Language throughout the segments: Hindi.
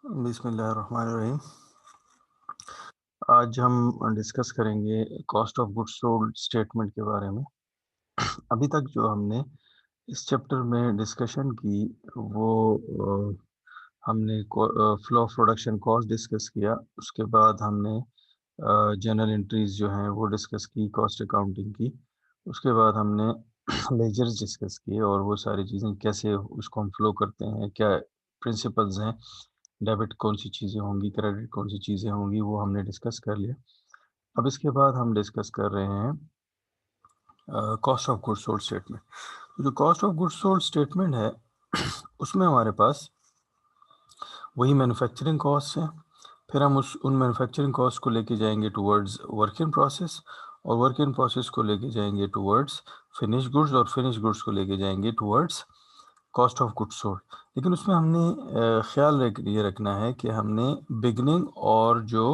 बिस्मिल्लाहिर्रहमानिर्रहीम। आज हम डिस्कस करेंगे cost of goods sold statement के बारे में। अभी तक जो हमने इस चैप्टर में डिस्कशन की वो हमने flow of production cost discuss किया। उसके बाद हमने जर्नल एंट्रीज जो हैं वो डिस्कस की, कॉस्ट अकाउंटिंग की। उसके बाद हमने लेजर्स डिस्कस किए और वो सारी चीज़ें कैसे उसको हम फ्लो करते हैं, क्या प्रिंसिपल्स हैं, डेबिट कौन सी चीज़ें होंगी, क्रेडिट कौन सी चीज़ें होंगी, वो हमने डिस्कस कर लिया। अब इसके बाद हम डिस्कस कर रहे हैं cost of goods sold statement. तो जो cost of goods sold statement है उसमें हमारे पास वही मैन्युफैक्चरिंग कॉस्ट है। फिर हम उन मैन्युफैक्चरिंग कॉस्ट को लेके जाएंगे टुवर्ड्स वर्क इन प्रोसेस, और वर्क इन प्रोसेस को लेके जाएंगे टुवर्ड्स फिनिश गुड्स, और फिनिश गुड्स को लेके जाएंगे towards cost of goods sold. लेकिन उसमें हमने ख्याल ये रखना है कि हमने बिगनिंग और जो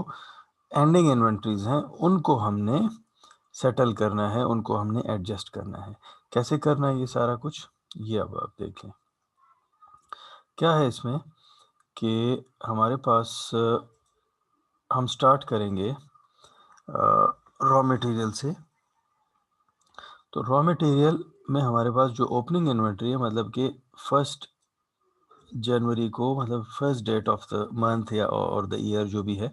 एंडिंग इन्वेंट्रीज हैं उनको हमने सेटल करना है, उनको हमने एडजस्ट करना है। कैसे करना है ये सारा कुछ, ये अब आप देख लें। क्या है इसमें कि हमारे पास हम स्टार्ट करेंगे रॉ मटेरियल से। तो रॉ मटेरियल में हमारे पास जो ओपनिंग इन्वेंट्री है, मतलब कि फर्स्ट जनवरी को, मतलब first date of the month या और द ईयर जो भी है,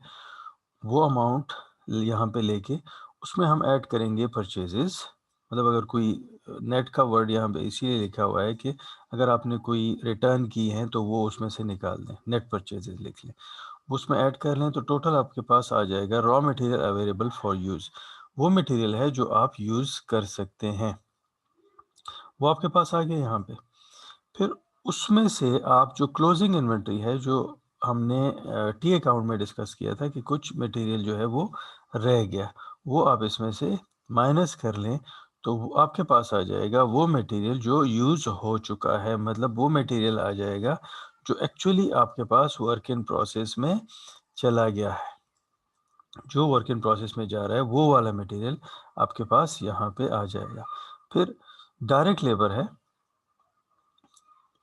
वो अमाउंट यहाँ पे लेके उसमें हम ऐड करेंगे परचेजेस। मतलब अगर कोई नेट का वर्ड यहाँ पे इसीलिए लिखा हुआ है कि अगर आपने कोई रिटर्न की है तो वो उसमें से निकाल दें, नेट परचेजेस लिख लें, उसमें ऐड कर लें, तो टोटल आपके पास आ जाएगा raw material available for use. वो मटेरियल है जो आप यूज़ कर सकते हैं, वो आपके पास आ गया यहाँ पे। फिर उसमें से आप जो क्लोजिंग इन्वेंट्री है, जो हमने टी अकाउंट में डिस्कस किया था कि कुछ मटेरियल जो है वो रह गया, वो आप इसमें से माइनस कर लें, तो वो आपके पास आ जाएगा वो मटेरियल जो यूज़ हो चुका है। मतलब वो मटेरियल आ जाएगा जो एक्चुअली आपके पास वर्क इन प्रोसेस में चला गया है। जो वर्क इन प्रोसेस में जा रहा है वो वाला मटेरियल आपके पास यहाँ पे आ जाएगा। फिर डायरेक्ट लेबर है,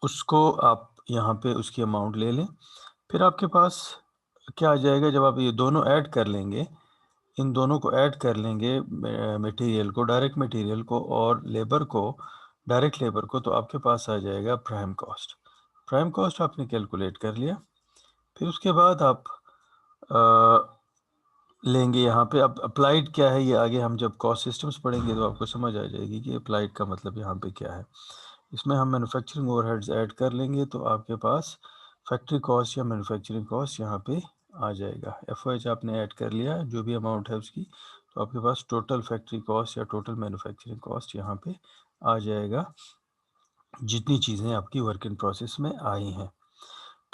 उसको आप यहाँ पे उसकी अमाउंट ले लें। फिर आपके पास क्या आ जाएगा, जब आप ये दोनों ऐड कर लेंगे, इन दोनों को ऐड कर लेंगे, मटेरियल को, डायरेक्ट मटेरियल को और लेबर को, डायरेक्ट लेबर को, तो आपके पास आ जाएगा प्राइम कॉस्ट। प्राइम कॉस्ट आपने कैलकुलेट कर लिया। फिर उसके बाद आप लेंगे यहाँ पे। अब अप्लाइड क्या है, ये आगे हम जब कॉस्ट सिस्टम्स पढ़ेंगे तो आपको समझ आ जाएगी कि अप्लाइड का मतलब यहाँ पे क्या है। इसमें हम मैन्युफैक्चरिंग ओवरहेड्स ऐड कर लेंगे, तो आपके पास फैक्ट्री कॉस्ट या मैन्युफैक्चरिंग कॉस्ट यहाँ पे आ जाएगा। एफ आपने ऐड कर लिया जो भी अमाउंट है उसकी, तो आपके पास टोटल फैक्ट्री कॉस्ट या टोटल मैन्युफैक्चरिंग कॉस्ट यहाँ पे आ जाएगा, जितनी चीज़ें आपकी वर्क इन प्रोसेस में आई हैं।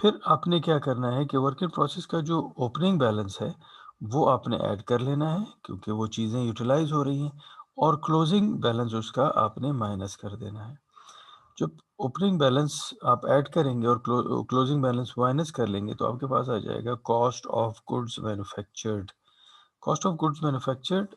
फिर आपने क्या करना है कि वर्क इन प्रोसेस का जो ओपनिंग बैलेंस है वो आपने ऐड कर लेना है, क्योंकि वो चीज़ें यूटिलाइज हो रही हैं, और क्लोजिंग बैलेंस उसका आपने माइनस कर देना है। जब ओपनिंग बैलेंस आप ऐड करेंगे और क्लोजिंग बैलेंस माइनस कर लेंगे, तो आपके पास आ जाएगा cost of goods manufactured. Cost of goods manufactured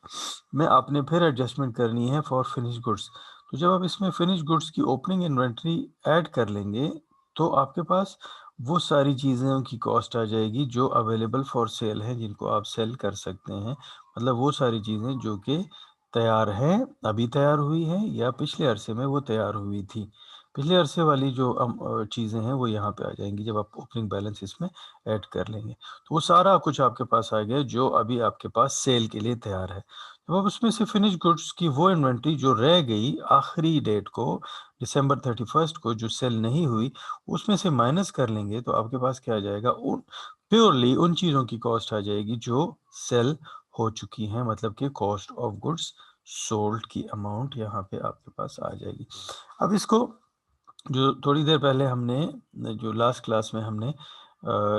में आपने फिर एडजस्टमेंट करनी है फॉर फिनिश गुड्स। तो जब आप इसमें फिनिश गुड्स की ओपनिंग इन्वेंट्री ऐड कर लेंगे, तो आपके पास वो सारी चीज़ों की कॉस्ट आ जाएगी जो अवेलेबल फॉर सेल है, जिनको आप सेल कर सकते हैं। मतलब वो सारी चीज़ें जो कि तैयार हैं, अभी तैयार हुई हैं या पिछले अरसे में वो तैयार हुई थी। पिछले अरसे वाली जो चीज़ें हैं वो यहाँ पे आ जाएंगी जब आप ओपनिंग बैलेंस इसमें ऐड कर लेंगे। तो वो सारा कुछ आपके पास आ गया जो अभी आपके पास सेल के लिए तैयार है। जब आप उसमें से फिनिश गुड्स की वो इन्वेंट्री जो रह गई आखिरी डेट को, दिसंबर 31 को, जो सेल नहीं हुई, उसमें से माइनस कर लेंगे, तो आपके पास क्या आ जाएगा, उन प्योरली उन चीज़ों की कॉस्ट आ जाएगी जो सेल हो चुकी हैं। मतलब कि कॉस्ट ऑफ गुड्स सोल्ड की अमाउंट यहाँ पे आपके पास आ जाएगी। अब इसको जो थोड़ी देर पहले हमने, जो लास्ट क्लास में हमने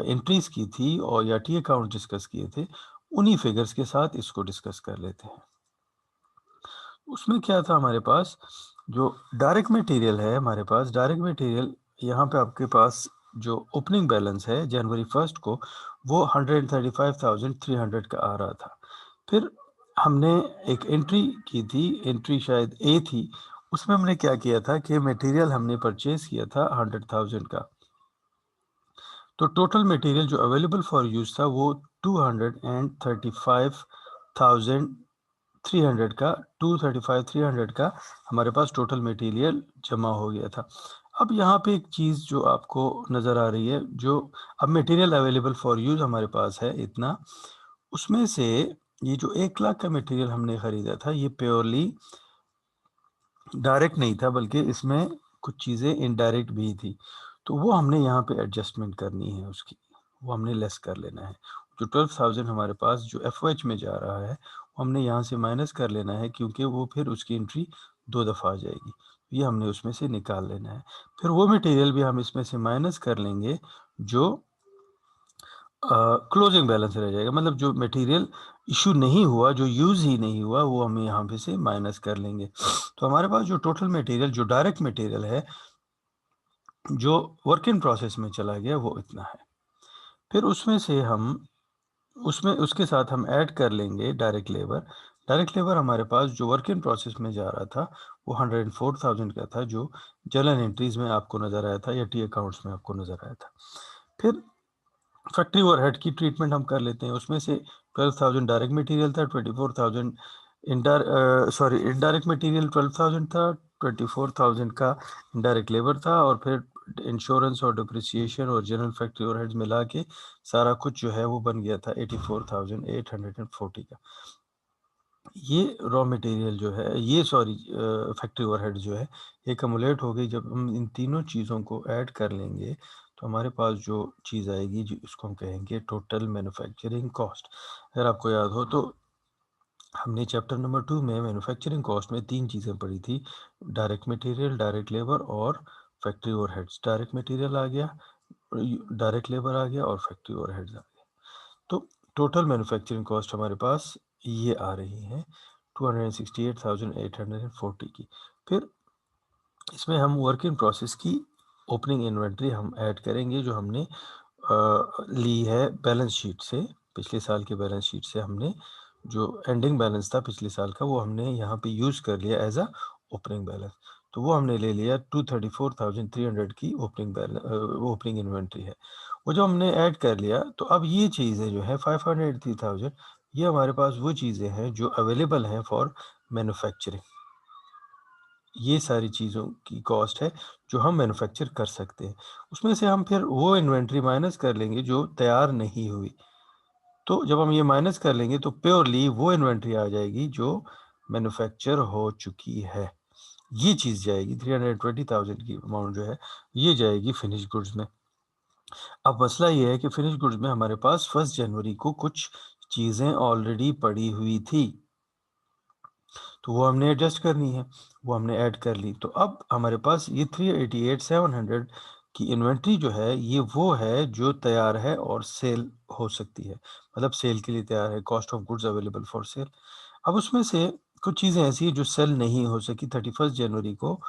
एंट्रीज की थी और या टी अकाउंट डिस्कस किए थे, उन्हीं फिगर्स के साथ इसको डिस्कस कर लेते हैं। उसमें क्या था हमारे पास, जो डायरेक्ट मटेरियल है, हमारे पास डायरेक्ट मटेरियल यहाँ पे आपके पास जो ओपनिंग बैलेंस है जनवरी 1 को, वो 135,300 का आ रहा था। फिर हमने एक एंट्री की थी, एंट्री शायद ए थी, उसमें हमने क्या किया था कि मटेरियल हमने परचेज किया था 100,000 का। तो टोटल मटेरियल जो अवेलेबल फॉर यूज़ था वो 235,300 का 235,300 का हमारे पास टोटल मटेरियल जमा हो गया था। अब यहाँ पे एक चीज़ जो आपको नज़र आ रही है, जो अब मटेरियल अवेलेबल फॉर यूज़ हमारे पास है इतना, उसमें से ये जो 1 लाख का मटेरियल हमने ख़रीदा था ये प्योरली डायरेक्ट नहीं था, बल्कि इसमें कुछ चीज़ें इनडायरेक्ट भी थी। तो वो हमने यहाँ पे एडजस्टमेंट करनी है उसकी, वो हमने लेस कर लेना है। जो 12,000 हमारे पास जो एफओएच में जा रहा है, वो हमने यहाँ से माइनस कर लेना है, क्योंकि वो फिर उसकी एंट्री 2 दफ़ा आ जाएगी। ये हमने उसमें से निकाल लेना है। फिर वो मटेरियल भी हम इसमें से माइनस कर लेंगे जो क्लोजिंग बैलेंस रह जाएगा, मतलब जो मटेरियल इशू नहीं हुआ, जो यूज़ ही नहीं हुआ, वो हम यहाँ पे से माइनस कर लेंगे। तो हमारे पास जो टोटल मटेरियल, जो डायरेक्ट मटेरियल है, जो वर्क इन प्रोसेस में चला गया, वो इतना है। फिर उसमें से हम उसके साथ हम ऐड कर लेंगे डायरेक्ट लेबर। डायरेक्ट लेबर हमारे पास जो वर्क इन प्रोसेस में जा रहा था वो 104,000 का था, जो जर्नल एंट्रीज में आपको नज़र आया था या टी अकाउंट्स में आपको नज़र आया था। फिर फैक्ट्री ओवरहेड की ट्रीटमेंट हम कर लेते हैं। उसमें से 12,000 डायरेक्ट मटेरियल था, 24,000 इनडायरेक्ट मटेरियल 12,000 था, 24,000 का इनडायरेक्ट लेबर था, और फिर इंश्योरेंस और डिप्रिसिएशन और जनरल फैक्ट्री ओवरहेड्स मिला के सारा कुछ जो है वो बन गया था 84,840 का। ये रॉ मटेरियल जो है, ये फैक्ट्री ओवरहेड जो है, ये कमुलेट हो गई। जब हम इन तीनों चीज़ों को ऐड कर लेंगे तो हमारे पास जो चीज़ आएगी, जो इसको हम कहेंगे टोटल मैन्युफैक्चरिंग कॉस्ट। अगर आपको याद हो तो हमने चैप्टर नंबर 2 में मैन्युफैक्चरिंग कॉस्ट में 3 चीज़ें पढ़ी थी: डायरेक्ट मटेरियल, डायरेक्ट लेबर और फैक्ट्री ओवरहेड्स। डायरेक्ट मटेरियल आ गया, डायरेक्ट लेबर आ गया और फैक्ट्री ओवरहेड्स आ गया। तो टोटल मैन्युफैक्चरिंग कॉस्ट हमारे पास ये आ रही है 268,840 की। फिर इसमें हम वर्क इन प्रोसेस की ओपनिंग इन्वेंट्री हम ऐड करेंगे, जो हमने ली है बैलेंस शीट से, पिछले साल के बैलेंस शीट से हमने जो एंडिंग बैलेंस था पिछले साल का, वो हमने यहाँ पे यूज़ कर लिया एज अ ओपनिंग बैलेंस। तो वो हमने ले लिया 234,300 की ओपनिंग इन्वेंट्री है। वो जो हमने ऐड कर लिया, तो अब ये चीज़ें जो है 583,000, ये हमारे पास वो चीज़ें हैं जो अवेलेबल हैं फॉर मैन्युफैक्चरिंग। ये सारी चीज़ों की कॉस्ट है जो हम मैन्युफैक्चर कर सकते हैं। उसमें से हम फिर वो इन्वेंट्री माइनस कर लेंगे जो तैयार नहीं हुई। तो जब हम ये माइनस कर लेंगे तो प्योरली वो इन्वेंट्री आ जाएगी जो मैन्युफैक्चर हो चुकी है। ये चीज़ जाएगी 320,000 की अमाउंट जो है, ये जाएगी फिनिश गुड्स में। अब मसला ये है कि फिनिश गुड्स में हमारे पास 1 जनवरी को कुछ चीज़ें ऑलरेडी पड़ी हुई थी, तो वो हमने एडजस्ट करनी है, वो हमने ऐड कर ली। तो अब हमारे पास ये 388,700 की इन्वेंट्री जो है, ये वो है जो तैयार है और सेल हो सकती है, मतलब सेल के लिए तैयार है, cost of goods available for sale. अब उसमें से कुछ चीज़ें ऐसी हैं जो सेल नहीं हो सकी 31 जनवरी को,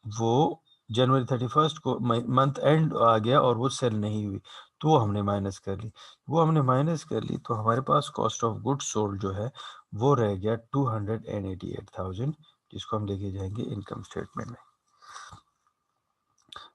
वो जनवरी 31 को मंथ एंड आ गया और वो सेल नहीं हुई, तो वो हमने माइनस कर ली। वो हमने माइनस कर ली तो हमारे पास कॉस्ट ऑफ गुड्स सोल्ड जो है वो रह गया 288,000, जिसको हम लेके जाएंगे इनकम स्टेटमेंट में।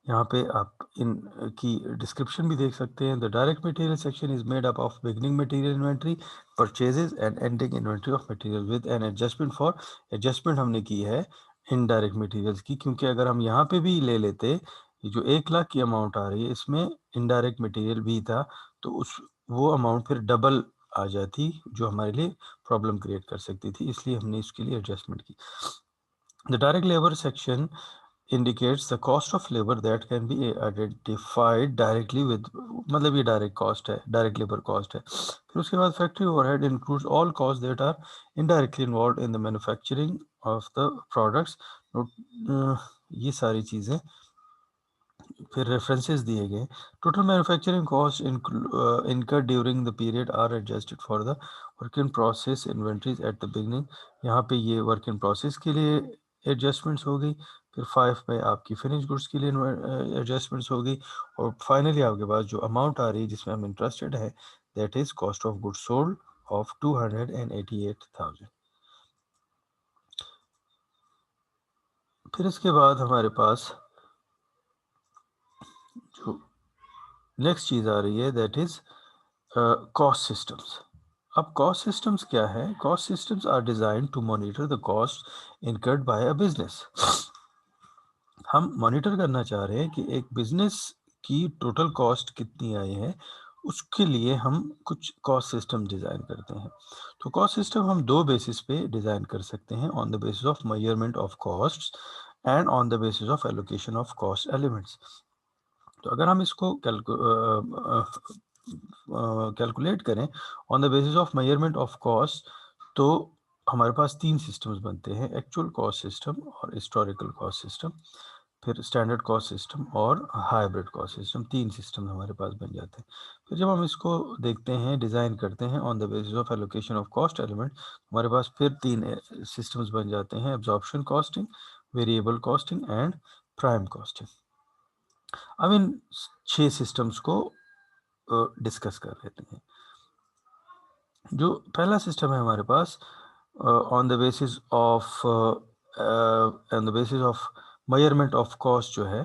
यहाँ पे आप इन की डिस्क्रिप्शन भी देख सकते हैं। The direct material section is made up of beginning material inventory, purchases and ending inventory of material with an adjustment for, adjustment हमने की है इनडायरेक्ट मटेरियल्स की, क्योंकि अगर हम यहाँ पे भी ले लेते, ये जो 1 लाख की अमाउंट आ रही है इसमें इनडायरेक्ट मटेरियल भी था, तो उस वो अमाउंट फिर डबल आ जाती, जो हमारे लिए प्रॉब्लम क्रिएट कर सकती थी, इसलिए हमने इसके लिए एडजस्टमेंट की। The direct labour section indicates the cost of labor that can be identified directly with, मतलब ये डायरेक्ट कॉस्ट है, डायरेक्ट लेबर कॉस्ट है। फिर उसके बाद factory overhead includes all cost that are indirectly involve in the manufacturing of the products. ये सारी चीज़ें फिर रेफरेंसेस दिए गए। Total manufacturing cost incur during the period are adjusted for the work in process inventories at the beginning. यहाँ पे ये वर्क इन प्रोसेस के लिए एडजस्टमेंट्स हो गई। फिर 5 में आपकी फिनिश गुड्स के लिए एडजस्टमेंट्स हो गई, और फाइनली आपके पास जो अमाउंट आ रही है जिसमें हम इंटरेस्टेड है, that is cost of goods sold off 288,000। फिर इसके बाद हमारे पास जो नेक्स्ट चीज़ आ रही है दैट इज़ कॉस्ट सिस्टम्स। अब कॉस्ट सिस्टम्स क्या है? Cost systems are design to monitor the cost incurred by a business. हम मॉनिटर करना चाह रहे हैं कि एक बिजनेस की टोटल कॉस्ट कितनी आई है, उसके लिए हम कुछ कॉस्ट सिस्टम डिज़ाइन करते हैं। तो कॉस्ट सिस्टम हम दो बेसिस पे डिज़ाइन कर सकते हैं, on the basis of measurement of costs and on the basis of allocation of cost elements. तो अगर हम इसको कैलकुलेट करें on the basis of measurement of cost, तो हमारे पास तीन सिस्टम्स बनते हैं, एक्चुअल कॉस्ट सिस्टम और हिस्टोरिकल कॉस्ट सिस्टम, फिर स्टैंडर्ड कॉस्ट सिस्टम और हाइब्रिड कॉस्ट सिस्टम। तीन सिस्टम हमारे पास बन जाते हैं। फिर जब हम इसको देखते हैं, डिज़ाइन करते हैं on the basis of allocation of cost element, हमारे पास फिर तीन सिस्टम्स बन जाते हैं, absorption costing, variable costing and prime costing. अब इन 6 सिस्टम्स को डिस्कस कर लेते हैं। जो पहला सिस्टम है हमारे पास, on the basis of measurement of cost जो है,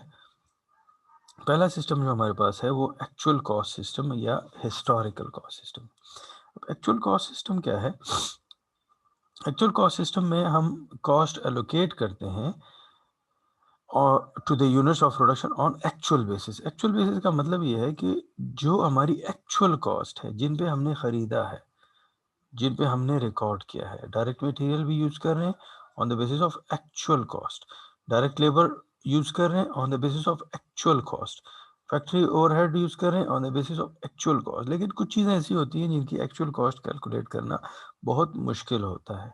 पहला सिस्टम जो हमारे पास है वो एक्चुअल कॉस्ट सिस्टम या historical cost system. Actual cost system क्या है? एक्चुअल कॉस्ट सिस्टम में हम कॉस्ट एलोकेट करते हैं और to the units of production on actual basis. Actual basis का मतलब ये है कि जो हमारी एक्चुअल कॉस्ट है, जिन पे हमने ख़रीदा है, जिन पे हमने रिकॉर्ड किया है। डायरेक्ट मटेरियल भी यूज़ कर रहे हैं on the basis of actual cost, direct labour use कर रहे हैं on the basis of actual cost, factory overhead use कर रहे हैं on the basis of actual cost. लेकिन कुछ चीज़ें ऐसी होती हैं जिनकी एक्चुअल कॉस्ट कैलकुलेट करना बहुत मुश्किल होता है,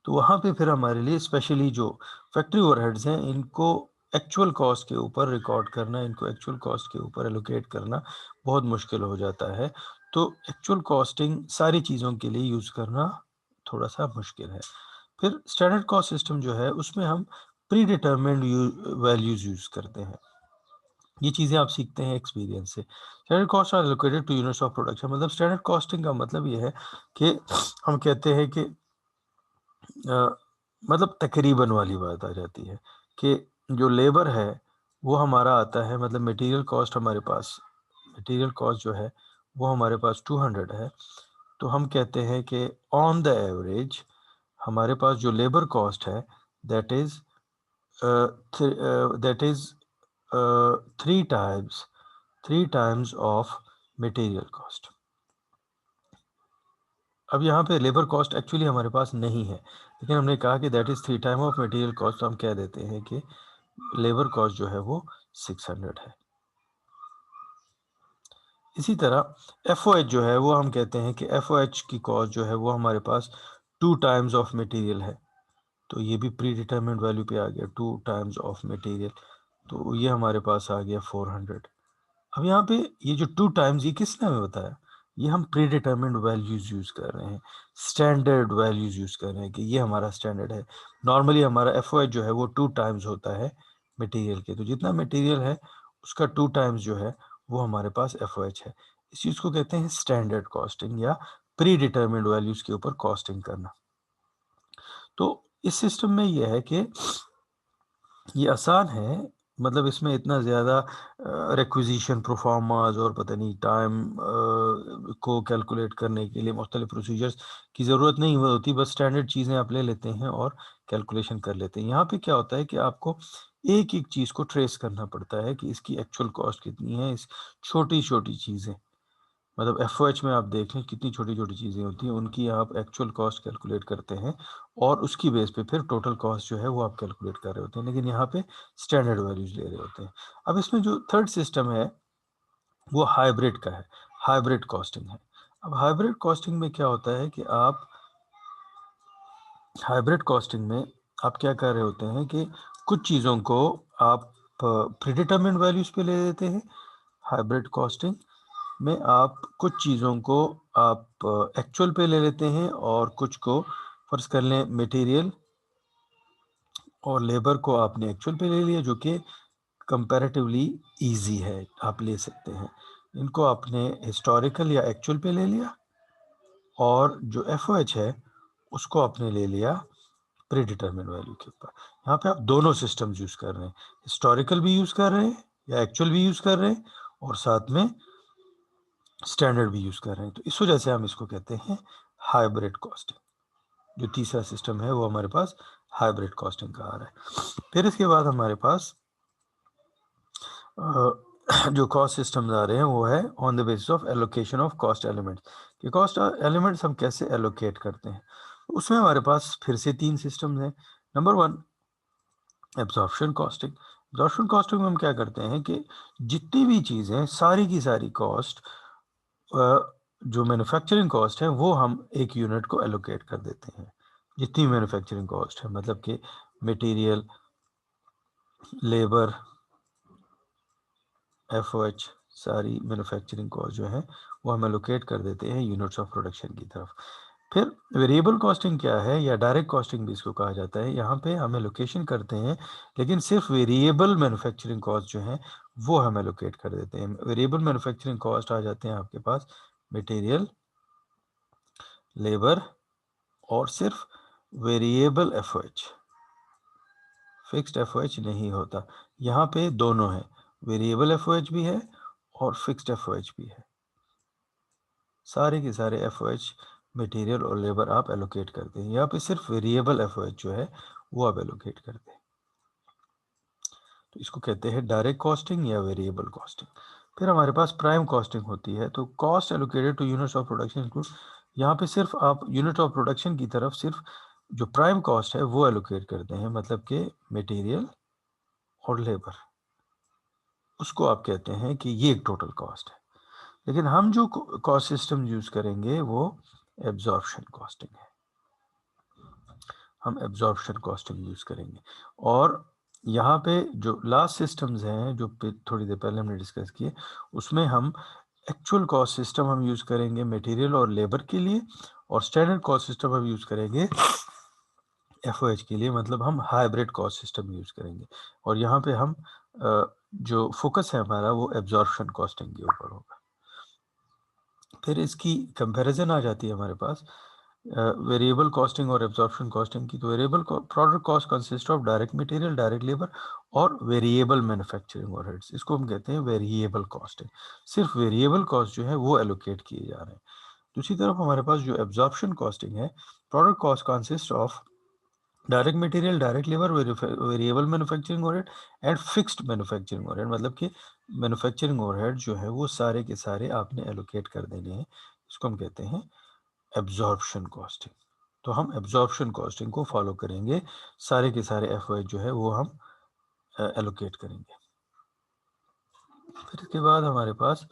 तो वहाँ पे फिर हमारे लिए स्पेशली जो फैक्ट्री ओवरहेड्स हैं, इनको एक्चुअल कॉस्ट के ऊपर रिकॉर्ड करना, इनको एक्चुअल कॉस्ट के ऊपर एलोकेट करना बहुत मुश्किल हो जाता है। तो एक्चुअल कॉस्टिंग सारी चीज़ों के लिए यूज़ करना थोड़ा सा मुश्किल है। फिर स्टैंडर्ड कॉस्ट सिस्टम जो है, उसमें हम प्री डिटर्मिन्ड वैल्यूज़ यूज़ करते हैं। ये चीज़ें आप सीखते हैं एक्सपीरियंस से। Standard cost are allocated to units of production. मतलब स्टैंडर्ड कॉस्टिंग का मतलब ये है कि हम कहते हैं कि मतलब तकरीबन वाली बात आ जाती है कि जो लेबर है वो हमारा आता है, मतलब मटेरियल कॉस्ट हमारे पास, मटेरियल कॉस्ट जो है वो हमारे पास 200 है। तो हम कहते हैं कि ऑन द एवरेज हमारे पास जो लेबर कॉस्ट है that is that is three times of material cost. अब यहाँ पे लेबर कॉस्ट एक्चुअली हमारे पास नहीं है, लेकिन हमने कहा कि that is 3 time of material cost, तो हम कह देते हैं कि लेबर कॉस्ट जो है वो 600 है। इसी तरह एफ जो है वो हम कहते हैं कि एफ की कॉस्ट जो है वो हमारे पास 2 टाइम्स ऑफ मटेरियल है। तो ये भी प्री डिटरमिन्ड वैल्यू पे आ गया, 2 टाइम्स ऑफ मटेरियल, तो ये हमारे पास आ गया 400। अब यहाँ पे ये जो 2 टाइम्स, ये किसने हमें बताया? ये हम प्री डिटरमिन्ड वैल्यूज़ यूज़ कर रहे हैं, स्टैंडर्ड वैल्यूज़ यूज़ कर रहे हैं कि ये हमारा स्टैंडर्ड है। नॉर्मली हमारा एफओएच जो है वो 2 टाइम्स होता है मटेरियल के, तो जितना मटेरियल है उसका 2 टाइम्स जो है वो हमारे पास एफओएच है। इस चीज़ को कहते हैं स्टैंडर्ड कॉस्टिंग या प्री डिटरमिन्ड वैल्यूज़ के ऊपर कॉस्टिंग करना। तो इस सिस्टम में ये है कि ये आसान है, मतलब इसमें इतना ज़्यादा रिक्विज़िशन, प्रोफ़ार्मास और पता नहीं टाइम को कैलकुलेट करने के लिए मुख्तलिफ़ प्रोसीजर्स की ज़रूरत नहीं होती, बस स्टैंडर्ड चीज़ें आप ले लेते हैं और कैलकुलेशन कर लेते हैं। यहाँ पे क्या होता है कि आपको एक-एक चीज़ को ट्रेस करना पड़ता है कि इसकी एक्चुअल कॉस्ट कितनी है, इस छोटी-छोटी चीज़ें। मतलब एफओएच में आप देख लें कितनी छोटी-छोटी चीज़ें होती हैं, उनकी आप एक्चुअल कॉस्ट कैलकुलेट करते हैं और उसकी बेस पे फिर टोटल कॉस्ट जो है वो आप कैलकुलेट कर रहे होते हैं, लेकिन यहाँ पे स्टैंडर्ड वैल्यूज़ ले रहे होते हैं। अब इसमें जो थर्ड सिस्टम है वो हाइब्रिड का है, हाइब्रिड कॉस्टिंग है। अब हाइब्रिड कॉस्टिंग में क्या होता है कि आप हाइब्रिड कॉस्टिंग में आप क्या कर रहे होते हैं कि कुछ चीज़ों को आप प्रीडिटरमिन्ड वैल्यूज़ पे ले लेते हैं। हाइब्रिड कॉस्टिंग में आप कुछ चीज़ों को आप एक्चुअल पे ले लेते हैं और कुछ को, फ़र्ज़ कर लें मटेरियल और लेबर को आपने एक्चुअल पे ले लिया, जो कि कंपैरेटिवली ईज़ी है, आप ले सकते हैं। इनको आपने हिस्टोरिकल या एक्चुअल पे ले लिया और जो एफओएच है उसको आपने ले लिया प्री डिटरमिन्ड वैल्यू के ऊपर। यहाँ पे आप दोनों सिस्टम्स यूज़ कर रहे हैं, हिस्टोरिकल भी यूज़ कर रहे हैं या एक्चुअल भी यूज़ कर रहे हैं और साथ में स्टैंडर्ड भी यूज कर रहे हैं। तो इस वजह से हम इसको कहते हैं हाइब्रिड कॉस्टिंग। जो तीसरा सिस्टम है वो हमारे पास हाइब्रिड कॉस्टिंग का आ रहा है। फिर इसके बाद हमारे पास जो कॉस्ट सिस्टम्स आ रहे हैं वो है on the basis of allocation of cost elements. कि कॉस्ट एलिमेंट्स हम कैसे एलोकेट करते हैं, उसमें हमारे पास फिर से 3 सिस्टम्स हैं। Number 1 absorption costing. Absorption costing में हम क्या करते हैं कि जितनी भी चीज़ें सारी की सारी कॉस्ट जो मैन्युफैक्चरिंग कॉस्ट है वो हम एक यूनिट को एलोकेट कर देते हैं। जितनी मैन्युफैक्चरिंग कॉस्ट है, मतलब कि मटेरियल, लेबर, एफओएच, सारी मैन्युफैक्चरिंग कॉस्ट जो है वो हम एलोकेट कर देते हैं यूनिट्स ऑफ प्रोडक्शन की तरफ। फिर वेरिएबल कॉस्टिंग क्या है, या डायरेक्ट कॉस्टिंग भी इसको कहा जाता है। यहाँ पे हम एलोकेशन करते हैं लेकिन सिर्फ वेरिएबल मैन्युफैक्चरिंग कॉस्ट जो है वो हम एलोकेट कर देते हैं। वेरिएबल मैन्युफैक्चरिंग कॉस्ट आ जाते हैं आपके पास मटेरियल, लेबर और सिर्फ वेरिएबल एफओएच। फिक्स्ड एफओएच नहीं होता। यहाँ पे दोनों है, वेरिएबल एफओएच भी है और फिक्स्ड एफओएच भी है। सारे के सारे एफओएच मटेरियल और लेबर आप एलोकेट करते हैं। यहाँ पे सिर्फ वेरिएबल एफओएच जो है वो आप एलोकेट करते हैं। तो इसको कहते हैं डायरेक्ट कॉस्टिंग या वेरिएबल कॉस्टिंग। फिर हमारे पास प्राइम कॉस्टिंग होती है। तो cost allocated to units of production include, यहाँ पे सिर्फ आप यूनिट ऑफ प्रोडक्शन की तरफ सिर्फ जो प्राइम कॉस्ट है वो एलोकेट करते हैं, मतलब कि मटेरियल और लेबर, उसको आप कहते हैं कि ये एक टोटल कॉस्ट है। लेकिन हम जो कॉस्ट सिस्टम यूज करेंगे वो एब्जॉर्प्शन कॉस्टिंग है। हम एब्जॉर्प्शन कॉस्टिंग यूज करेंगे। और यहाँ पे जो लास्ट सिस्टम्स हैं जो थोड़ी देर पहले हमने डिस्कस किए, उसमें हम एक्चुअल कॉस्ट सिस्टम हम यूज करेंगे मटेरियल और लेबर के लिए, और स्टैंडर्ड कॉस्ट सिस्टम हम यूज करेंगे एफओएच के लिए, मतलब हम हाइब्रिड कॉस्ट सिस्टम यूज करेंगे। और यहाँ पे हम जो फोकस है हमारा वो एब्जॉर्प्शन कॉस्टिंग के ऊपर होगा। फिर इसकी कंपैरिजन आ जाती है हमारे पास वेरिएबल कॉस्टिंग और एब्जॉर्प्शन कॉस्टिंग की। तो variable product cost consist of direct material, direct labour और वेरिएबल मैन्युफैक्चरिंग ओवरहेड्स। इसको हम कहते हैं वेरिएबल कॉस्टिंग। सिर्फ वेरिएबल कॉस्ट जो है वो एलोकेट किए जा रहे हैं। दूसरी तरफ हमारे पास जो एब्जॉर्प्शन कॉस्टिंग है, product cost consist of direct material, direct labour, variable manufacturing overhead and fixed manufacturing overhead. मतलब कि मैन्युफैक्चरिंग ओवरहेड जो है वो सारे के सारे आपने एलोकेट कर देने हैं। इसको हम कहते हैं एब्जॉर्प्शन कॉस्टिंग। तो हम एब्जॉर्प्शन कॉस्टिंग को फॉलो करेंगे, सारे के सारे एफओएच जो है वो हम एलोकेट करेंगे। फिर इसके बाद हमारे पास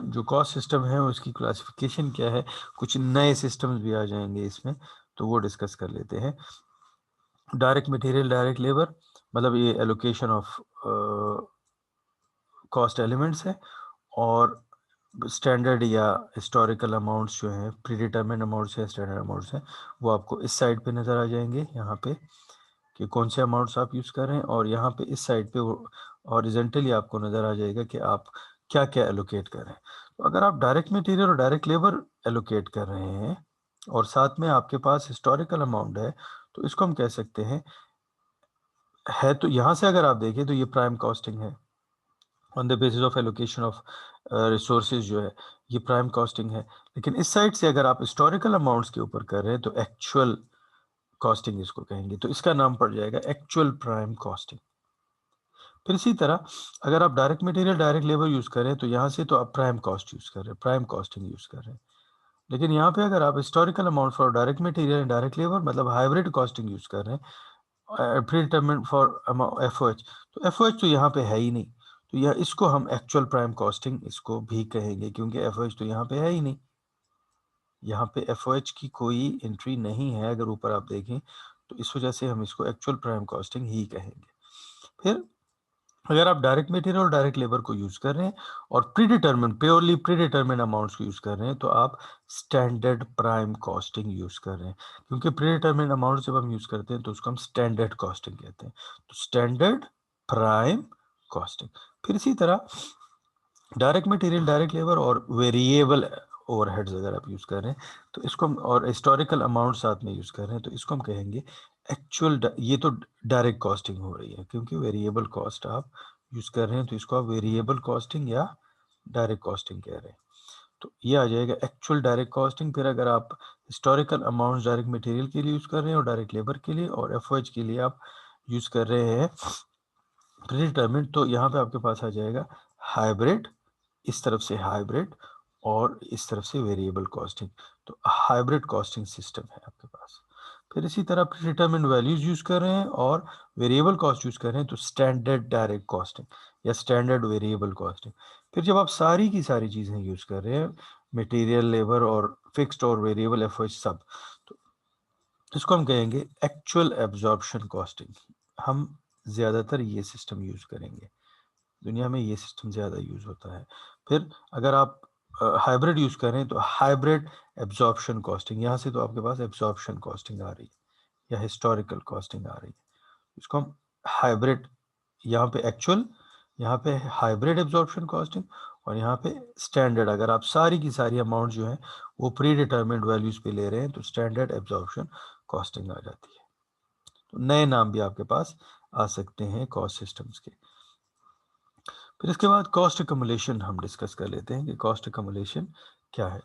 जो कॉस्ट सिस्टम है उसकी क्लासिफिकेशन क्या है, कुछ नए सिस्टम्स भी आ जाएंगे इसमें, तो वो डिस्कस कर लेते हैं। डायरेक्ट मटेरियल, डायरेक्ट लेबर, मतलब ये एलोकेशन ऑफ कॉस्ट एलिमेंट्स है। और स्टैंडर्ड या हिस्टोरिकल अमाउंट्स जो हैं, प्री डिटरमिन्ड अमाउंट्स या स्टैंडर्ड अमाउंट्स हैं, वो आपको इस साइड पे नज़र आ जाएंगे यहाँ पे कि कौन से अमाउंट्स आप यूज़ कर रहे हैं। और यहाँ पे इस साइड पे वो हॉरिजॉन्टली आपको नज़र आ जाएगा कि आप क्या क्या एलोकेट कर रहे हैं। तो अगर आप डायरेक्ट मटेरियल और डायरेक्ट लेबर एलोकेट कर रहे हैं और साथ में आपके पास हिस्टोरिकल अमाउंट है, तो इसको हम कह सकते हैं है। तो यहाँ से अगर आप देखें तो ये प्राइम कॉस्टिंग है, on the basis of allocation of resources जो है ये प्राइम कॉस्टिंग है। लेकिन इस साइड से अगर आप हिस्टोरिकल अमाउंट्स के ऊपर कर रहे हैं तो एक्चुअल कॉस्टिंग इसको कहेंगे, तो इसका नाम पड़ जाएगा एक्चुअल प्राइम कॉस्टिंग। फिर इसी तरह अगर आप direct material, direct labour use करें तो यहाँ से तो आप प्राइम कॉस्ट यूज कर रहे हैं, प्राइम कॉस्टिंग यूज कर रहे हैं। लेकिन यहाँ पे अगर आप historical amount for direct material and direct labour, मतलब हाइब्रिड कॉस्टिंग यूज कर रहे हैं, प्री डिटरमिन्ड फॉर एफओएच, तो एफओएच तो यहाँ पे है ही नहीं, तो यह इसको हम एक्चुअल प्राइम कॉस्टिंग इसको भी कहेंगे, क्योंकि एफओएच तो यहाँ पे है ही नहीं। यहाँ पे एफओएच की कोई एंट्री नहीं है अगर ऊपर आप देखें, तो इस वजह से हम इसको एक्चुअल प्राइम कॉस्टिंग ही कहेंगे। फिर अगर आप डायरेक्ट मटेरियल और डायरेक्ट लेबर को यूज कर रहे हैं और प्योरली प्री डिटरमिन अमाउंट्स को यूज कर रहे हैं, तो आप स्टैंडर्ड प्राइम कॉस्टिंग यूज कर रहे हैं। क्योंकि प्री डिटरमिन अमाउंट जब हम यूज करते हैं तो उसको हम स्टैंडर्ड कॉस्टिंग कहते हैं। तो स्टैंडर्ड प्राइम कॉस्टिंग। फिर इसी तरह डायरेक्ट मटेरियल, डायरेक्ट लेबर और वेरिएबल ओवरहेड्स अगर आप यूज कर रहे हैं तो इसको हम, और हिस्टोरिकल अमाउंट साथ में यूज कर रहे हैं, तो इसको हम कहेंगे एक्चुअल। ये तो डायरेक्ट कॉस्टिंग हो रही है, क्योंकि वेरिएबल कॉस्ट आप यूज कर रहे हैं तो इसको आप वेरिएबल कॉस्टिंग या डायरेक्ट कॉस्टिंग कह रहे हैं। तो ये आ जाएगा एक्चुअल डायरेक्ट कॉस्टिंग। फिर अगर आप हिस्टोरिकल अमाउंट्स डायरेक्ट मटेरियल के लिए यूज़ कर रहे हैं और डायरेक्ट लेबर के लिए, और एफओएच के लिए आप यूज़ कर रहे हैं प्री डिटरमिन्ड, तो यहाँ पे आपके पास आ जाएगा हाइब्रिड, इस तरफ से हाइब्रिड और इस तरफ से वेरिएबल कॉस्टिंग। तो हाइब्रिड कॉस्टिंग सिस्टम है आपके पास। फिर इसी तरह प्री डिटरमिन्ड वैल्यूज यूज़ कर रहे हैं और वेरिएबल कॉस्ट यूज़ कर रहे हैं, तो स्टैंडर्ड डायरेक्ट कॉस्टिंग या स्टैंडर्ड वेरिएबल कॉस्टिंग। फिर जब आप सारी की सारी चीज़ें यूज़ कर रहे हैं, मटेरियल, लेबर और फिक्स्ड और वेरिएबल एफओएच सब, तो इसको हम कहेंगे एक्चुअल एब्जॉर्प्शन कॉस्टिंग। हम ज़्यादातर ये सिस्टम यूज़ करेंगे, दुनिया में ये सिस्टम ज़्यादा यूज़ होता है। फिर अगर आप हाइब्रिड यूज़ करें तो हाइब्रिड एब्जॉर्प्शन कॉस्टिंग, यहाँ से तो आपके पास एब्जॉर्प्शन कॉस्टिंग आ रही है या हिस्टोरिकल कॉस्टिंग आ रही है। इसको हम हाइब्रिड, यहाँ पे एक्चुअल, यहाँ पे हाइब्रिड एब्जॉर्प्शन कॉस्टिंग, और यहाँ पे स्टैंडर्ड। अगर आप सारी की सारी अमाउंट जो है वो प्री डिटरमिन्ड वैल्यूज पे ले रहे हैं तो स्टैंडर्ड एब्जॉर्प्शन कॉस्टिंग आ जाती है। तो नए नाम भी आपके पास आ सकते हैं कॉस्ट सिस्टम्स के। फिर इसके बाद कॉस्ट एकमुलेशन हम डिस्कस कर लेते हैं कि कॉस्ट एकमुलेशन क्या है।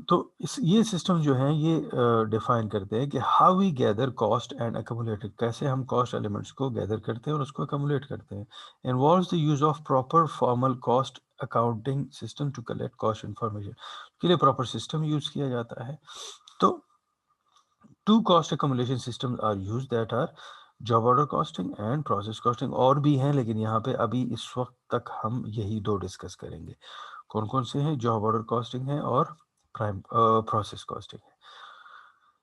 तो ये सिस्टम जो है ये डिफाइन करते हैं कि how we gather cost and accumulate, कैसे हम कॉस्ट एलिमेंट्स को गैदर करते हैं और उसको एकमुलेट करते हैं। Involves the use of proper formal cost accounting system to collect cost information, के लिए प्रॉपर सिस्टम यूज किया जाता है। तो two cost accumulation system are use, that are job order costing and process costing. और भी हैं लेकिन यहाँ पे अभी इस वक्त तक हम यही दो डिस्कस करेंगे। कौन कौन से हैं? जॉब ऑर्डर कॉस्टिंग है और प्राइम प्रोसेस कॉस्टिंग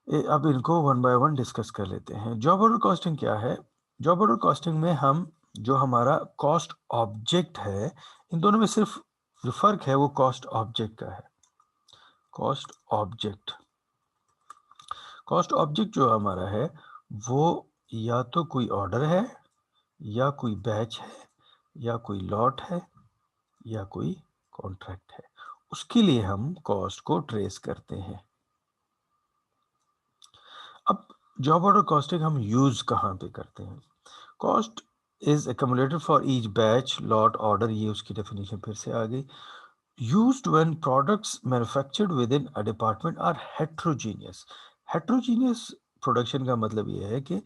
है। अब इनको वन बाय वन डिस्कस कर लेते हैं। जॉब ऑर्डर कॉस्टिंग क्या है? जॉब ऑर्डर कॉस्टिंग में हम जो हमारा कॉस्ट ऑब्जेक्ट है, इन दोनों में सिर्फ जो फर्क है वो कॉस्ट ऑब्जेक्ट का है। कॉस्ट ऑब्जेक्ट, कॉस्ट ऑब्जेक्ट जो हमारा है वो या तो कोई ऑर्डर है, या कोई बैच है, या कोई लॉट है, या कोई कॉन्ट्रैक्ट है। उसके लिए हम कॉस्ट को ट्रेस करते हैं। अब जॉब ऑर्डर कॉस्टिंग हम यूज कहाँ पे करते हैं? Cost is accumulated for each batch, lot, order, ये उसकी डेफिनेशन फिर से आ गई। Used when products manufactured within a department are heterogeneous. Heterogeneous production का मतलब ये है कि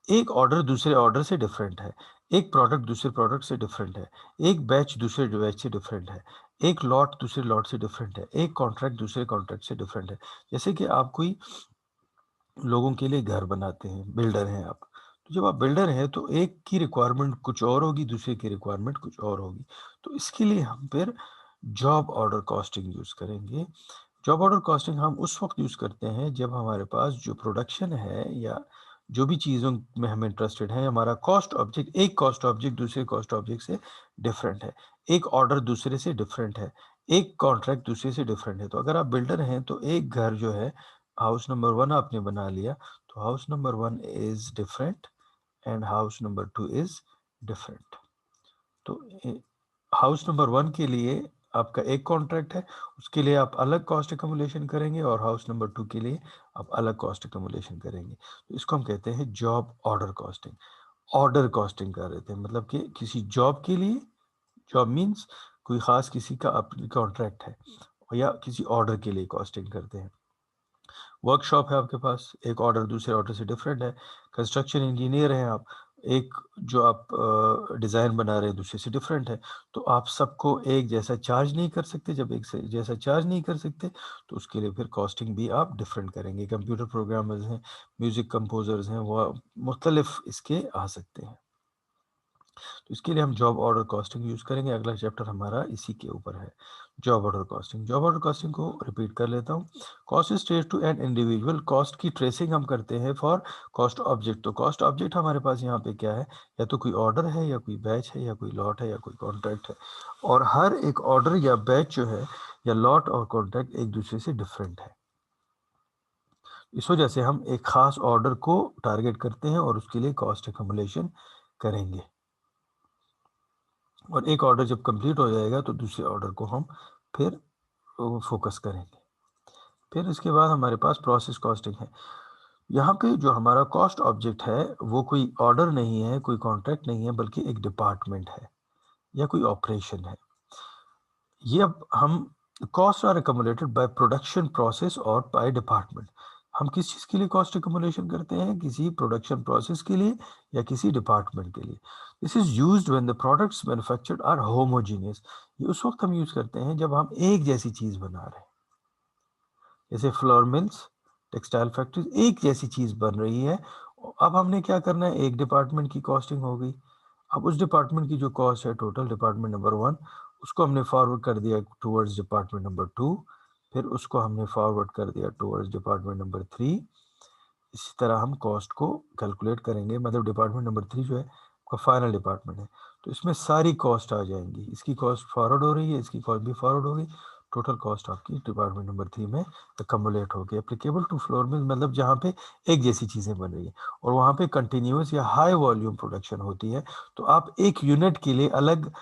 एक ऑर्डर दूसरे ऑर्डर से डिफरेंट है, एक प्रोडक्ट दूसरे प्रोडक्ट से डिफरेंट है, एक बैच दूसरे बैच से डिफरेंट है, एक लॉट दूसरे लॉट से डिफरेंट है, एक कॉन्ट्रैक्ट दूसरे कॉन्ट्रैक्ट से डिफरेंट है। जैसे कि आप कोई लोगों के लिए घर बनाते हैं, बिल्डर हैं आप, तो जब आप बिल्डर हैं तो एक की रिक्वायरमेंट कुछ और होगी, दूसरे की रिक्वायरमेंट कुछ और होगी। तो इसके लिए हम फिर जॉब ऑर्डर कॉस्टिंग यूज़ करेंगे। जॉब ऑर्डर कॉस्टिंग हम उस वक्त यूज़ करते हैं जब हमारे पास जो प्रोडक्शन है या जो भी चीज़ों में हम इंटरेस्टेड हैं, हमारा कॉस्ट ऑब्जेक्ट, एक कॉस्ट ऑब्जेक्ट दूसरे कॉस्ट ऑब्जेक्ट से डिफरेंट है, एक ऑर्डर दूसरे से डिफरेंट है, एक कॉन्ट्रैक्ट दूसरे से डिफरेंट है। तो अगर आप बिल्डर हैं तो एक घर जो है, हाउस नंबर 1 आपने बना लिया, तो house number 1 is different and house number 2 is different. तो हाउस नंबर 1 के लिए आपका एक कॉन्ट्रैक्ट है, उसके लिए आप अलग कॉस्ट एकमुलेशन करेंगे, और हाउस नंबर 2 के लिए आप अलग कॉस्ट एकमुलेशन करेंगे। तो इसको हम कहते हैं job order costing. Order costing कर रहे थे, मतलब कि किसी जॉब के लिए, जॉब मीन्स कोई ख़ास किसी का अपनी कॉन्ट्रैक्ट है, या किसी ऑर्डर के लिए कॉस्टिंग करते हैं। वर्कशॉप है आपके पास, एक ऑर्डर दूसरे ऑर्डर से डिफरेंट है। कंस्ट्रक्शन इंजीनियर हैं आप, एक जो आप डिज़ाइन बना रहे हैं दूसरे से डिफरेंट है। तो आप सबको एक जैसा चार्ज नहीं कर सकते। जब एक से जैसा चार्ज नहीं कर सकते तो उसके लिए फिर कॉस्टिंग भी आप डिफरेंट करेंगे। कंप्यूटर प्रोग्रामर्स हैं, म्यूज़िक कंपोजर्स हैं, वो मुख्तलिफ इसके आ सकते हैं। तो इसके लिए हम जॉब ऑर्डर कॉस्टिंग यूज़ करेंगे। अगला चैप्टर हमारा इसी के ऊपर है, job order costing. Job order costing को रिपीट कर लेता हूँ। Cost is trace to an individual, cost की ट्रेसिंग हम करते हैं फॉर कॉस्ट ऑब्जेक्ट। तो कॉस्ट ऑब्जेक्ट हमारे पास यहाँ पे क्या है? या तो कोई ऑर्डर है, या कोई बैच है, या कोई लॉट है, या कोई कॉन्ट्रैक्ट है। और हर एक ऑर्डर या बैच जो है, या लॉट और कॉन्ट्रैक्ट एक दूसरे से डिफरेंट है। इस वजह से हम एक खास ऑर्डर को टारगेट करते हैं और उसके लिए कॉस्ट एकमुलेशन करेंगे। और एक ऑर्डर जब कंप्लीट हो जाएगा तो दूसरे ऑर्डर को हम फिर फोकस करेंगे। फिर इसके बाद हमारे पास प्रोसेस कॉस्टिंग है। यहाँ पे जो हमारा कॉस्ट ऑब्जेक्ट है वो कोई ऑर्डर नहीं है, कोई कॉन्ट्रैक्ट नहीं है, बल्कि एक डिपार्टमेंट है। या कोई ऑपरेशन है। ये अब हम cost are accumulated by production process और बाय डिपार्टमेंट। हम किस चीज़ के लिए कॉस्ट एकमुलेशन करते हैं? किसी प्रोडक्शन प्रोसेस के लिए या किसी डिपार्टमेंट के लिए। This is used when the products manufactured are homogeneous. ये उस वक्त हम यूज़ करते हैं जब हम एक जैसी चीज़ बना रहे हैं, जैसे फ्लोर मिल्स, टेक्सटाइल फैक्ट्रीज, एक जैसी चीज़ बन रही है। अब हमने क्या करना है, एक डिपार्टमेंट की कॉस्टिंग हो गई। अब उस डिपार्टमेंट की जो कॉस्ट है टोटल, डिपार्टमेंट नंबर 1, उसको हमने फॉरवर्ड कर दिया टूवर्ड्स डिपार्टमेंट नंबर 2, फिर उसको हमने फॉरवर्ड कर दिया टूवर्ड्स डिपार्टमेंट नंबर 3। इसी तरह हम कॉस्ट को कैलकुलेट करेंगे, मतलब डिपार्टमेंट नंबर 3 जो है आपका फाइनल डिपार्टमेंट है, तो इसमें सारी कॉस्ट आ जाएंगी। इसकी कॉस्ट फॉरवर्ड हो रही है, इसकी कॉस्ट भी फॉरवर्ड हो गई, टोटल कॉस्ट आपकी डिपार्टमेंट नंबर 3 में अकमुलेट हो गई। एप्लीकेबल टू फ्लोर में मतलब जहाँ पे एक जैसी चीज़ें बन रही है और वहाँ पे कंटिन्यूस या हाई वॉल्यूम प्रोडक्शन होती है, तो आप एक यूनिट के लिए अलग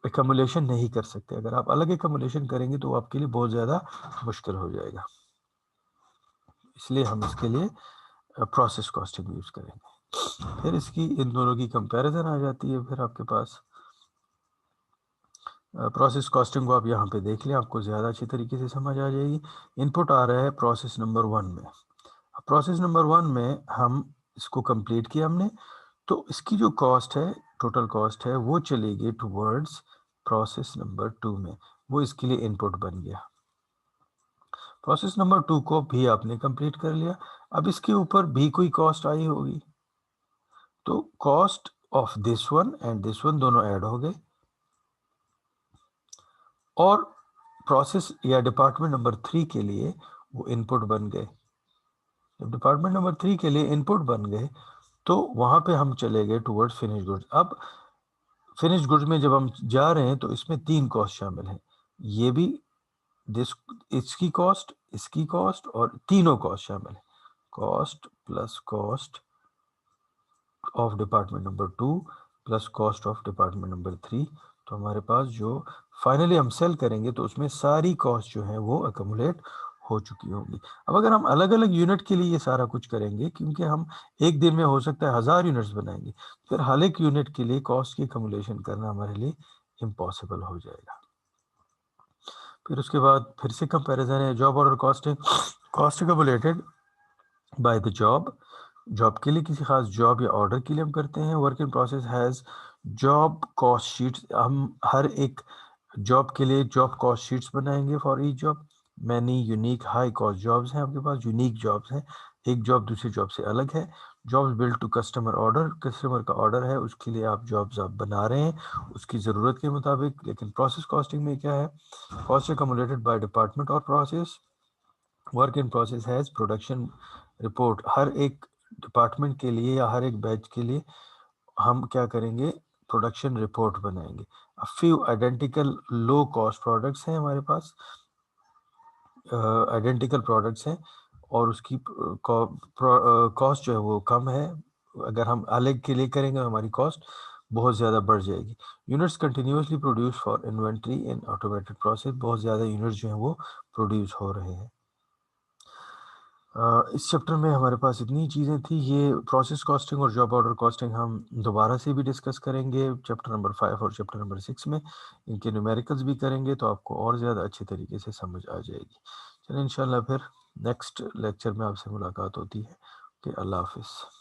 एकमुलेशन नहीं कर सकते। अगर आप अलग एकमुलेशन करेंगे तो आपके लिए बहुत ज़्यादा मुश्किल हो जाएगा, इसलिए हम इसके लिए प्रोसेस कॉस्टिंग यूज़ करेंगे। फिर इसकी इन दोनों की कंपैरिजन आ जाती है। फिर आपके पास प्रोसेस कॉस्टिंग को आप यहाँ पे देख लें, आपको ज़्यादा अच्छी तरीके से समझ आ जाएगी। इनपुट आ रहा है प्रोसेस नंबर 1 में। प्रोसेस नंबर 1 में हम इसको कंप्लीट किया हमने, तो इसकी जो कॉस्ट है, टोटल कॉस्ट है, वो चलेगी टूवर्ड्स प्रोसेस नंबर 2 में, वो इसके लिए इनपुट बन गया। प्रोसेस नंबर 2 को भी आपने कंप्लीट कर लिया। अब इसके ऊपर भी कोई कॉस्ट आई होगी, तो cost of this one and this one दोनों ऐड हो गए और प्रोसेस या डिपार्टमेंट नंबर 3 के लिए वो इनपुट बन गए। जब डिपार्टमेंट नंबर 3 के लिए इनपुट बन गए तो वहां पे हम चले गए टुवर्ड्स फिनिश गुड्स। अब फिनिश गुड्स में जब हम जा रहे हैं तो इसमें 3 कॉस्ट शामिल हैं, ये भी, दिस, इसकी कॉस्ट और तीनों कॉस्ट शामिल है। Cost plus cost of department number 2 plus cost of department number 3। तो हमारे पास जो फाइनली हम सेल करेंगे तो उसमें सारी कॉस्ट जो है वो अकमुलेट हो चुकी होंगी। अब अगर हम अलग अलग यूनिट के लिए ये सारा कुछ करेंगे, क्योंकि हम एक दिन में हो सकता है 1000 यूनिट्स बनाएंगे, फिर हर एक यूनिट के लिए कॉस्ट की अकमुलेशन करना हमारे लिए इम्पॉसिबल हो जाएगा। फिर उसके बाद फिर से कंपैरिजन है, job order costing. Cost accumulated by the job. Job के लिए, किसी खास जॉब या ऑर्डर के लिए हम करते हैं। Work in process has job cost sheets. हम हर एक जॉब के लिए जॉब कॉस्ट शीट्स बनाएंगे for each job. Many unique high cost jobs हैं, आपके पास यूनिक जॉब्स हैं, एक जॉब दूसरी जॉब से अलग है। Jobs build to customer order, customer का ऑर्डर है, उसके लिए आप जॉब्स आप बना रहे हैं उसकी ज़रूरत के मुताबिक। लेकिन प्रोसेस कॉस्टिंग में क्या है, कॉस्ट अकमुलेटेड बाय डिपार्टमेंट और process. Work in process has production report. हर एक डिपार्टमेंट के लिए या हर एक बैच के लिए हम क्या करेंगे, प्रोडक्शन रिपोर्ट बनाएंगे। Few identical low cost products हैं हमारे पास, आइडेंटिकल प्रोडक्ट्स हैं और उसकी कॉस्ट जो है वो कम है। अगर हम अलग के लिए करेंगे हमारी कॉस्ट बहुत ज़्यादा बढ़ जाएगी। Units continuously produce for inventory in automated process. बहुत ज़्यादा यूनिट्स जो हैं वो प्रोड्यूस हो रहे हैं। इस चैप्टर में हमारे पास इतनी चीज़ें थी। ये प्रोसेस कॉस्टिंग और जॉब ऑर्डर कॉस्टिंग हम दोबारा से भी डिस्कस करेंगे चैप्टर नंबर 5 और चैप्टर नंबर 6 में। इनके न्यूमेरिकल्स भी करेंगे तो आपको और ज़्यादा अच्छे तरीके से समझ आ जाएगी। चलिए इंशाल्लाह फिर नेक्स्ट लेक्चर में आपसे मुलाकात होती है। कि अल्लाह हाफिज़।